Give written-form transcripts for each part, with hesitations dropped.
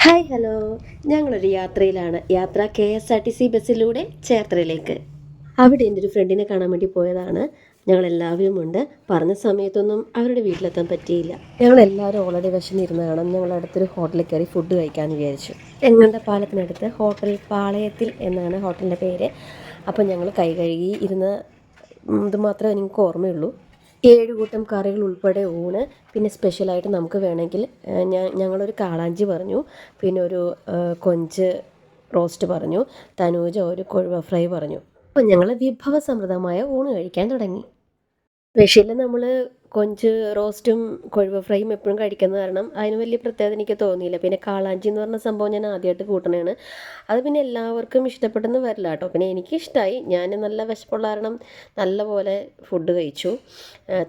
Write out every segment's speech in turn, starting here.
Hi hello, ഞങ്ങളൊരു യാത്രയിലാണ്. യാത്ര KSRTC ബസ്സിലൂടെ ചേർത്തലയിലേക്ക്. അവിടെ എൻ്റെ ഒരു ഫ്രണ്ടിനെ കാണാൻ വേണ്ടി പോയതാണ്. ഞങ്ങളെല്ലാവരും ഉണ്ട്. പറഞ്ഞ സമയത്തൊന്നും അവരുടെ വീട്ടിലെത്താൻ പറ്റിയില്ല. ഞങ്ങളെല്ലാവരും ഓൾറെഡി വിശന്നിരുന്ന് കാണാം. ഞങ്ങൾ അടുത്തൊരു ഹോട്ടലിൽ കയറി ഫുഡ് കഴിക്കാമെന്ന് വിചാരിച്ചു. ചെങ്ങണ്ട പാലത്തിനടുത്ത് ഹോട്ടൽ പാളയത്തിൽ എന്നാണ് ഹോട്ടലിൻ്റെ പേര്. അപ്പം ഞങ്ങൾ കൈ കഴുകി ഇരുന്ന് ഇത് മാത്രമേ എനിക്ക് ഓർമ്മയുള്ളൂ. 7 കൂട്ടം കറികൾ ഉൾപ്പെടെ ഊണ്. പിന്നെ സ്പെഷ്യലായിട്ട് നമുക്ക് വേണമെങ്കിൽ ഞങ്ങളൊരു കാളാഞ്ചി പറഞ്ഞു, പിന്നെ ഒരു കൊഞ്ച് റോസ്റ്റ് പറഞ്ഞു, തനൂജ ഒരു കൊഴുവ ഫ്രൈ പറഞ്ഞു. അപ്പോൾ ഞങ്ങൾ വിഭവസമൃദ്ധമായ ഊണ് കഴിക്കാൻ തുടങ്ങി. സ്പെഷ്യൽ നമ്മൾ കൊഞ്ച് റോസ്റ്റും കൊഴുവ ഫ്രൈയും എപ്പോഴും കഴിക്കുന്നത് കാരണം അതിന് വലിയ പ്രത്യേകത എനിക്ക് തോന്നിയില്ല. പിന്നെ കാളാഞ്ചി എന്ന് പറഞ്ഞ സംഭവം ഞാൻ ആദ്യമായിട്ട് കൂട്ടണതാണ്. അത് പിന്നെ എല്ലാവർക്കും ഇഷ്ടപ്പെട്ടെന്ന് വരില്ല കേട്ടോ. പിന്നെ എനിക്കിഷ്ടമായി. ഞാൻ നല്ല വിശപ്പുള്ള കാരണം നല്ലപോലെ ഫുഡ് കഴിച്ചു.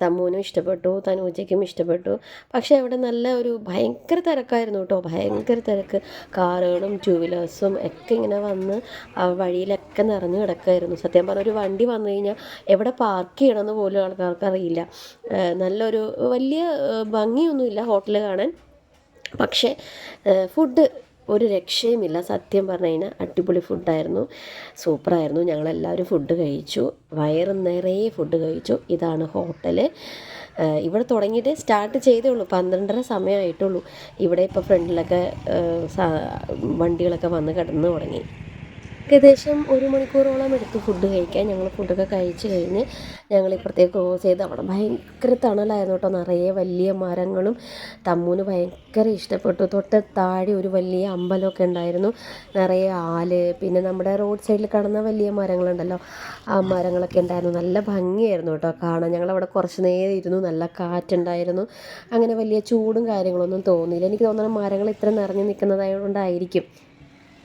തമ്മൂനും ഇഷ്ടപ്പെട്ടു, തനൂജയ്ക്കും ഇഷ്ടപ്പെട്ടു. പക്ഷേ അവിടെ നല്ല ഒരു ഭയങ്കര തിരക്കായിരുന്നു കേട്ടോ. ഭയങ്കര തിരക്ക്. കാറുകളും ടൂ വീലേഴ്സും ഒക്കെ ഇങ്ങനെ വന്ന് വഴിയിലൊക്കെ നിറഞ്ഞു കിടക്കുമായിരുന്നു. സത്യം പറഞ്ഞ ഒരു വണ്ടി വന്നു കഴിഞ്ഞാൽ എവിടെ പാർക്ക് ചെയ്യണമെന്ന് പോലും ആൾക്കാർക്ക് അറിയില്ല. നല്ലൊരു വലിയ ഭംഗിയൊന്നുമില്ല ഹോട്ടൽ കാണാൻ. പക്ഷേ ഫുഡ് ഒരു രക്ഷയുമില്ല. സത്യം പറഞ്ഞു കഴിഞ്ഞാൽ അടിപൊളി ഫുഡായിരുന്നു, സൂപ്പറായിരുന്നു. ഞങ്ങളെല്ലാവരും ഫുഡ് കഴിച്ചു, വയറ് നിറയെ ഫുഡ് കഴിച്ചു. ഇതാണ് ഹോട്ടൽ. ഇവിടെ തുടങ്ങിയിട്ട് സ്റ്റാർട്ട് ചെയ്തേ ഉള്ളൂ, 12:30 സമയമായിട്ടുള്ളൂ. ഇവിടെ ഇപ്പോൾ ഫ്രണ്ടിലൊക്കെ വണ്ടികളൊക്കെ വന്ന് കിടന്നു തുടങ്ങി. ഏകദേശം 1 മണിക്കൂറോളം എടുത്തു ഫുഡ് കഴിക്കാൻ. ഞങ്ങൾ ഫുഡൊക്കെ കഴിച്ച് കഴിഞ്ഞ് ഞങ്ങൾ ഇപ്പുറത്തേക്ക് ക്രോസ് ചെയ്ത് അവിടെ ഭയങ്കര തണലായിരുന്നു കേട്ടോ. നിറയെ വലിയ മരങ്ങളും. തമ്മൂന് ഭയങ്കര ഇഷ്ടപ്പെട്ടു. തൊട്ട് താഴെ ഒരു വലിയ അമ്പലമൊക്കെ ഉണ്ടായിരുന്നു, നിറയെ ആല്. പിന്നെ നമ്മുടെ റോഡ് സൈഡിൽ കാണുന്ന വലിയ മരങ്ങളുണ്ടല്ലോ, ആ മരങ്ങളൊക്കെ ഉണ്ടായിരുന്നു. നല്ല ഭംഗിയായിരുന്നു കേട്ടോ കാണാൻ. ഞങ്ങളവിടെ കുറച്ച് നേരം ഇരുന്നു, നല്ല കാറ്റുണ്ടായിരുന്നു. അങ്ങനെ വലിയ ചൂടും കാര്യങ്ങളൊന്നും തോന്നിയില്ല. എനിക്ക് തോന്നുന്നു മരങ്ങൾ ഇത്ര നിറഞ്ഞു നിൽക്കുന്നതായതുകൊണ്ടായിരിക്കും.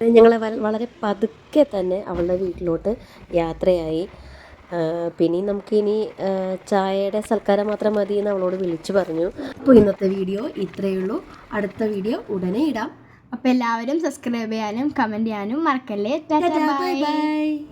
ഞങ്ങൾ വളരെ പതുക്കെ തന്നെ അവളുടെ വീട്ടിലോട്ട് യാത്രയായി. പിന്നെ നമുക്കിനി ചായയുടെ സൽക്കാരം മാത്രം മതി എന്ന് അവളോട് വിളിച്ചു പറഞ്ഞു. അപ്പോൾ ഇന്നത്തെ വീഡിയോ ഇത്രയേ ഉള്ളൂ. അടുത്ത വീഡിയോ ഉടനെ ഇടാം. അപ്പോൾ എല്ലാവരും സബ്സ്ക്രൈബ് ചെയ്യാനും കമൻറ്റ് ചെയ്യാനും മറക്കല്ലേ. Bye bye.